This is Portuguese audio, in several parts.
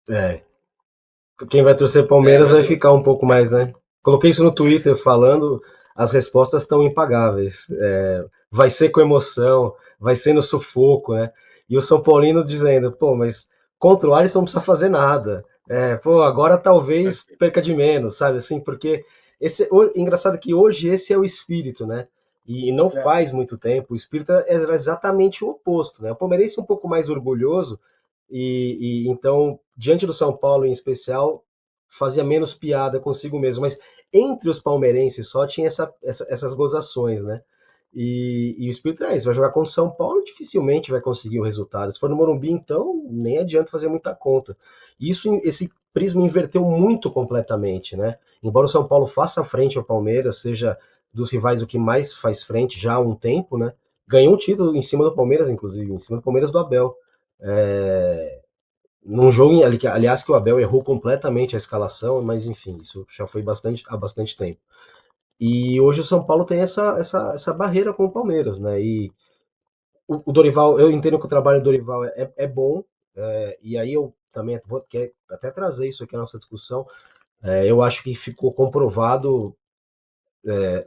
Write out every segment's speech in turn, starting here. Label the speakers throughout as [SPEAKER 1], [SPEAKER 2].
[SPEAKER 1] É. Quem vai torcer
[SPEAKER 2] É,
[SPEAKER 1] Palmeiras
[SPEAKER 2] mas
[SPEAKER 1] vai ficar um pouco mais, né? Coloquei isso no Twitter falando, as respostas estão impagáveis. Vai ser com emoção, vai ser no sufoco, né? E o São Paulino dizendo, pô, mas contra o Alisson não precisa fazer nada. Pô, agora talvez perca de menos, sabe assim? Porque engraçado que hoje esse é o espírito, né? E não
[SPEAKER 2] é,
[SPEAKER 1] faz muito tempo, o espírito era exatamente o oposto, né? O palmeirense é um pouco mais orgulhoso, e então, diante do São Paulo em especial, fazia menos piada consigo mesmo, mas entre os palmeirenses só tinha essas gozações, né? E o espírito é isso, vai jogar contra o São Paulo, dificilmente vai conseguir o resultado. Se for no Morumbi, então, nem adianta fazer muita conta. Esse prisma inverteu muito completamente, né? Embora o São Paulo faça frente ao Palmeiras, seja dos rivais o que mais faz frente já há um tempo, né? Ganhou um título em cima do Palmeiras, inclusive, em cima do Palmeiras do Abel. É, num jogo, aliás, que o Abel errou completamente a escalação, mas enfim, isso já foi há bastante tempo. E hoje o São Paulo tem essa barreira com o Palmeiras, né? E o Dorival, eu entendo que o trabalho do Dorival é bom, e aí eu também vou querer até trazer isso aqui na nossa discussão. Eu acho que ficou comprovado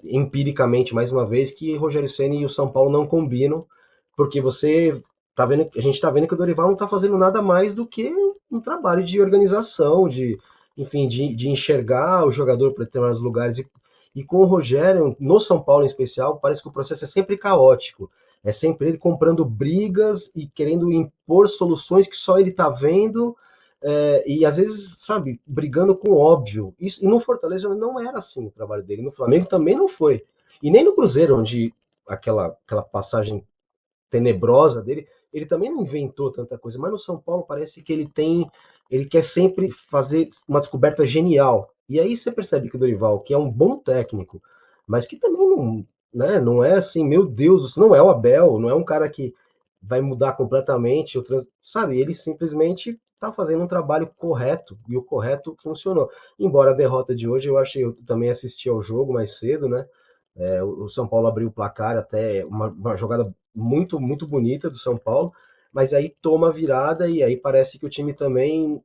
[SPEAKER 1] empiricamente mais uma vez que Rogério Ceni e o São Paulo não combinam, porque você tá vendo, a gente está vendo que o Dorival não está fazendo nada mais do que um trabalho de organização, enfim, de enxergar o jogador para determinados lugares. E com o Rogério, no São Paulo em especial, parece que o processo é sempre caótico. É sempre ele comprando brigas e querendo impor soluções que só ele está vendo, e às vezes, sabe, brigando com o óbvio. E no Fortaleza não era assim o trabalho dele. No Flamengo também não foi. E nem no Cruzeiro, onde aquela passagem tenebrosa dele, ele também não inventou tanta coisa. Mas no São Paulo parece que ele quer sempre fazer uma descoberta genial. E aí você percebe que o Dorival, que é um bom técnico, mas que também não, né, não é assim, meu Deus, não é o Abel, não é um cara que vai mudar completamente, sabe? Ele simplesmente está fazendo um trabalho correto e o correto funcionou. Embora a derrota de hoje, eu também assisti ao jogo mais cedo, né? O São Paulo abriu o placar até uma jogada muito, muito bonita do São Paulo, mas aí toma a virada e aí parece que o time também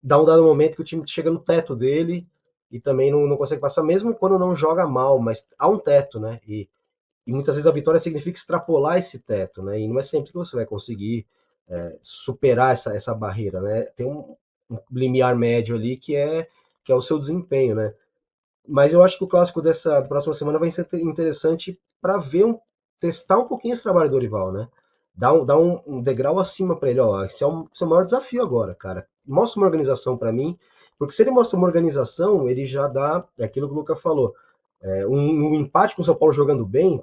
[SPEAKER 1] dá um dado momento que o time chega no teto dele e também não consegue passar, mesmo quando não joga mal, mas há um teto, né? E muitas vezes a vitória significa extrapolar esse teto, né? E não é sempre que você vai conseguir superar essa barreira, né? Tem um limiar médio ali que é o seu desempenho, né? Mas eu acho que o clássico dessa próxima semana vai ser interessante para ver testar um pouquinho esse trabalho do Dorival, né? Dar um degrau acima para ele, ó. Esse é o maior desafio agora, cara. Mostra uma organização para mim, porque se ele mostra uma organização, ele já dá, é aquilo que o Luca falou, um empate com o São Paulo jogando bem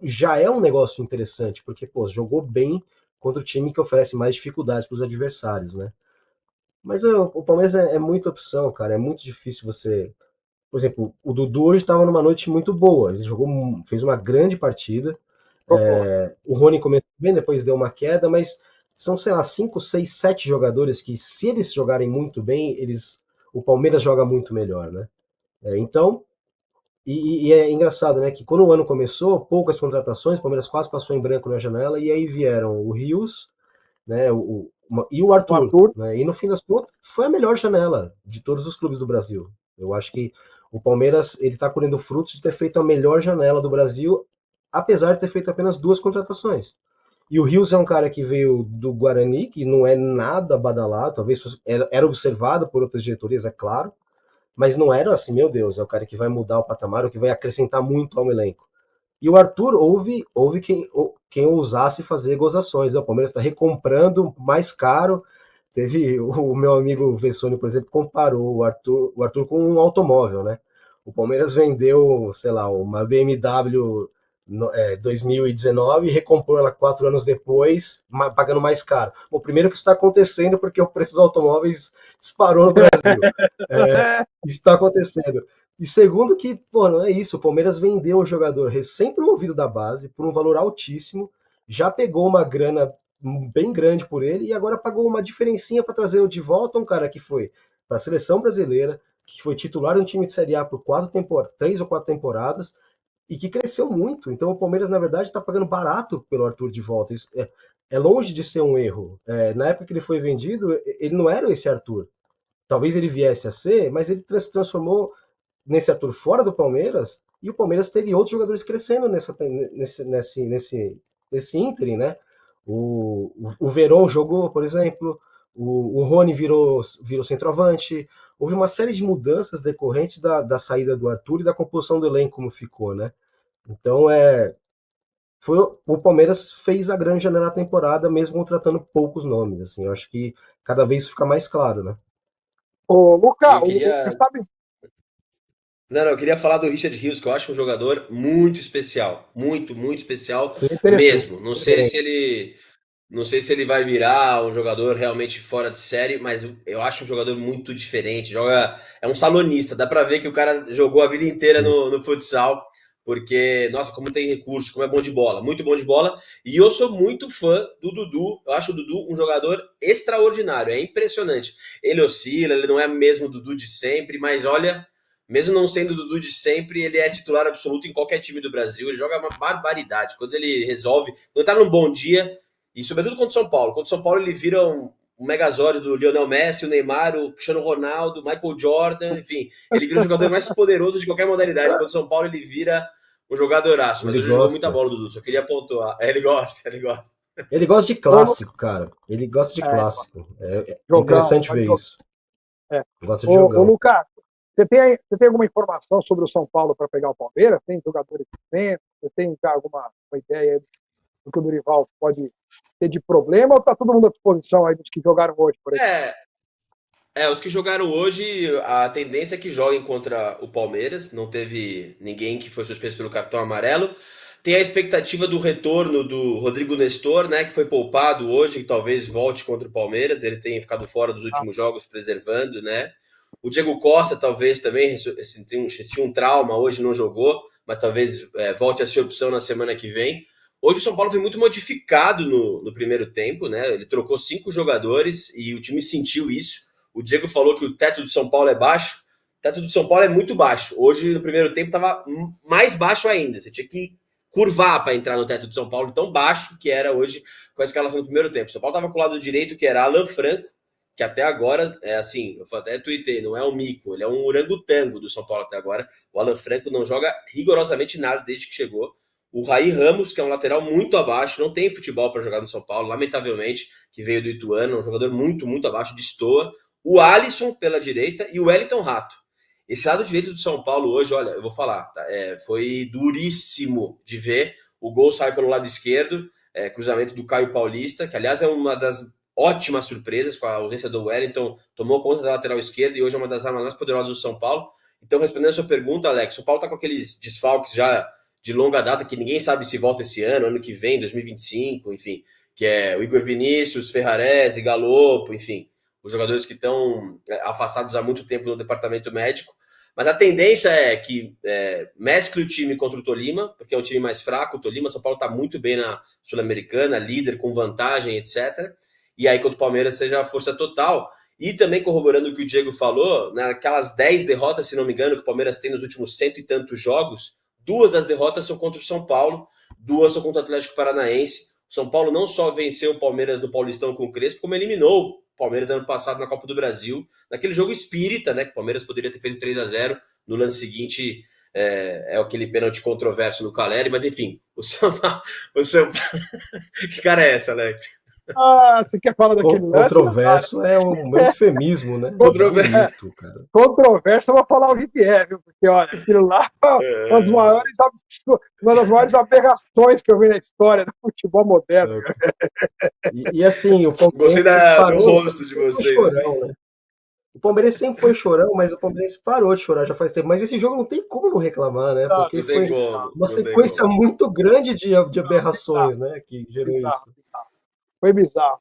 [SPEAKER 1] já é um negócio interessante, porque pô, jogou bem contra o time que oferece mais dificuldades para os adversários, né? Mas o Palmeiras é muita opção, cara. É muito difícil você, por exemplo, o Dudu hoje estava numa noite muito boa. Ele fez uma grande partida.
[SPEAKER 2] concordo.
[SPEAKER 1] O Rony começou bem, depois deu uma queda, mas são, sei lá, 5, 6, 7 jogadores que, se eles jogarem muito bem, o Palmeiras joga muito melhor, né? Então, e é engraçado, né, que quando o ano começou, poucas contratações, o Palmeiras quase passou em branco na janela, e aí vieram o Rios, né, e o
[SPEAKER 2] O
[SPEAKER 1] Arthur,
[SPEAKER 2] Arthur,
[SPEAKER 1] né, e no fim das contas foi a melhor janela de todos os clubes do Brasil. Eu acho que o Palmeiras ele está colhendo frutos de ter feito a melhor janela do Brasil, apesar de ter feito apenas duas contratações. E o Rios é um cara que veio do Guarani, que não é nada badalado, talvez era observado por outras diretorias, é claro, mas não era assim, meu Deus, é o cara que vai mudar o patamar, ou que vai acrescentar muito ao elenco. E o Arthur, houve quem ousasse fazer gozações. O Palmeiras está recomprando mais caro. Teve o meu amigo Vessone, por exemplo, comparou o Arthur com um automóvel, né? O Palmeiras vendeu, sei lá, uma BMW 2019 e recomprou ela 4 anos depois, pagando mais caro. Bom, primeiro que isso está acontecendo porque o preço dos automóveis disparou no Brasil. Isso está acontecendo. E segundo que, pô, não é isso, o Palmeiras vendeu um jogador recém-promovido da base por um valor altíssimo, já pegou uma grana bem grande por ele e agora pagou uma diferencinha para trazê-lo de volta, um cara que foi para a seleção brasileira, que foi titular de um time de Série A por 3 ou 4 temporadas e que cresceu muito. Então o Palmeiras, na verdade, está pagando barato pelo Arthur de volta. é longe de ser um erro. Na época que ele foi vendido, ele não era esse Arthur. Talvez ele viesse a ser, mas ele se transformou nesse Arthur fora do Palmeiras, e o Palmeiras teve outros jogadores crescendo nesse ínterim, né? O Verón jogou, por exemplo, o Rony virou centroavante. Houve uma série de mudanças decorrentes da saída do Arthur e da composição do elenco como ficou, né? Então, o Palmeiras fez a grande janela da temporada, mesmo contratando poucos nomes. Assim, eu acho que cada vez fica mais claro, né?
[SPEAKER 2] Ô,
[SPEAKER 3] E
[SPEAKER 2] Luca,
[SPEAKER 3] eu
[SPEAKER 2] você
[SPEAKER 3] queria.
[SPEAKER 2] sabe.
[SPEAKER 3] Não, não, eu queria falar do Richard Rios, que eu acho um jogador muito especial. Muito, muito especial
[SPEAKER 2] Seria interessante.
[SPEAKER 3] mesmo. Não sei
[SPEAKER 1] Também.
[SPEAKER 3] se ele. Não sei se ele vai virar um jogador realmente fora de série, mas eu acho um jogador muito diferente. Joga, é um salonista, dá pra ver que o cara jogou a vida inteira no futsal, porque, nossa, como tem recurso, como é bom de bola, muito bom de bola. E eu sou muito fã do Dudu, eu acho o Dudu um jogador extraordinário, é impressionante. Ele oscila, ele não é mesmo o Dudu de sempre, mas olha, mesmo não sendo o Dudu de sempre, ele é titular absoluto em qualquer time do Brasil, ele joga uma barbaridade. Quando ele resolve, quando tá num bom dia, e sobretudo contra o São Paulo. Contra o São Paulo ele vira um megazord do Lionel Messi, o Neymar, o Cristiano Ronaldo, o Michael Jordan, enfim. Ele vira o jogador mais poderoso de qualquer modalidade. Contra o São Paulo ele vira um jogadoraço. Mas
[SPEAKER 1] Ele
[SPEAKER 3] hoje jogou muita
[SPEAKER 1] gosta.
[SPEAKER 3] bola, Dudu. Só queria pontuar. Ele gosta, ele gosta.
[SPEAKER 1] Ele gosta de
[SPEAKER 2] Ô, Lu-
[SPEAKER 1] clássico, cara. Ele gosta de
[SPEAKER 2] é,
[SPEAKER 1] clássico. É
[SPEAKER 2] jogão,
[SPEAKER 1] interessante ver isso.
[SPEAKER 2] É.
[SPEAKER 1] Gosta de
[SPEAKER 2] Ô,
[SPEAKER 1] jogão.
[SPEAKER 2] Lucas, você tem alguma informação sobre o São Paulo para pegar o Palmeiras? Tem jogadores de frente? Você tem já alguma uma ideia aí do que o Dorival pode ter de problema ou está todo mundo à disposição aí dos que jogaram hoje, por exemplo?
[SPEAKER 3] É, os que jogaram hoje, a tendência é que joguem contra o Palmeiras. Não teve ninguém que foi suspenso pelo cartão amarelo. Tem a expectativa do retorno do Rodrigo Nestor, né, que foi poupado hoje e talvez volte contra o Palmeiras. Ele tem ficado fora dos
[SPEAKER 2] Ah,
[SPEAKER 3] últimos jogos, preservando, né? O Diego Costa talvez também tinha um trauma, hoje não jogou, mas talvez volte a ser opção na semana que vem. Hoje o São Paulo foi muito modificado no primeiro tempo, né? Ele trocou 5 jogadores e o time sentiu isso. O Diego falou que o teto do São Paulo é baixo. O teto do São Paulo é muito baixo. Hoje, no primeiro tempo, estava mais baixo ainda. Você tinha que curvar para entrar no teto do São Paulo, tão baixo que era hoje com a escalação do primeiro tempo. O São Paulo estava com o lado direito, que era Alan Franco, que até agora é assim, eu até tuitei, não é um mico, ele é um orangotango do São Paulo até agora. O Alan Franco não joga rigorosamente nada desde que chegou. O Raí Ramos, que é um lateral muito abaixo, não tem futebol para jogar no São Paulo, lamentavelmente, que veio do Ituano, um jogador muito, muito abaixo, destoa. O Alisson pela direita e o Wellington Rato. Esse lado direito do São Paulo hoje, olha, eu vou falar, tá? Foi duríssimo de ver. O gol sai pelo lado esquerdo, cruzamento do Caio Paulista, que aliás é uma das ótimas surpresas com a ausência do Wellington, tomou conta da lateral esquerda e hoje é uma das armas mais poderosas do São Paulo. Então, respondendo a sua pergunta, Alex, o São Paulo está com aqueles desfalques já de longa data que ninguém sabe se volta esse ano que vem, 2025, enfim, que é o Igor Vinícius, Ferrarese, Galopo, enfim, os jogadores que estão afastados há muito tempo no departamento médico. Mas a tendência é que mescle o time contra o Tolima, porque é um time mais fraco. O Tolima, São Paulo está muito bem na Sul-Americana, líder, com vantagem, etc. E aí, contra o Palmeiras, seja a força total. E também corroborando o que o Diego falou, naquelas 10 derrotas, se não me engano, que o Palmeiras tem nos últimos cento e tantos jogos, 2 das derrotas são contra o São Paulo, 2 são contra o Atlético Paranaense. O São Paulo não só venceu o Palmeiras no Paulistão com o Crespo, como eliminou o Palmeiras ano passado na Copa do Brasil, naquele jogo espírita, né? Que o Palmeiras poderia ter feito 3-0. No lance seguinte, aquele pênalti controverso no Caleri, mas enfim, o São Paulo. O São Paulo... Que cara é essa, Alex?
[SPEAKER 2] você quer falar daquele lance?
[SPEAKER 1] Controverso é um eufemismo, né?
[SPEAKER 3] Controverso.
[SPEAKER 1] Bonito, cara.
[SPEAKER 2] Controverso, eu vou falar o que é, viu? Porque, olha, aquilo lá foi uma das maiores aberrações que eu vi na história do futebol moderno.
[SPEAKER 1] E assim, o
[SPEAKER 3] Gostei
[SPEAKER 1] Palmeiras
[SPEAKER 3] do
[SPEAKER 1] parou,
[SPEAKER 3] rosto de
[SPEAKER 1] foi
[SPEAKER 3] vocês,
[SPEAKER 1] chorão,
[SPEAKER 3] assim.
[SPEAKER 1] né? O Palmeiras sempre foi chorão, mas o Palmeiras parou de chorar já faz tempo. Mas esse jogo não tem como não reclamar, né?
[SPEAKER 2] Não,
[SPEAKER 1] Porque
[SPEAKER 3] Não tem
[SPEAKER 1] foi
[SPEAKER 3] como,
[SPEAKER 1] uma
[SPEAKER 3] não tem
[SPEAKER 1] sequência
[SPEAKER 3] como.
[SPEAKER 1] muito grande de
[SPEAKER 2] bizarro,
[SPEAKER 1] aberrações, né? Que gerou
[SPEAKER 2] bizarro,
[SPEAKER 1] isso.
[SPEAKER 2] bizarro. Foi bizarro.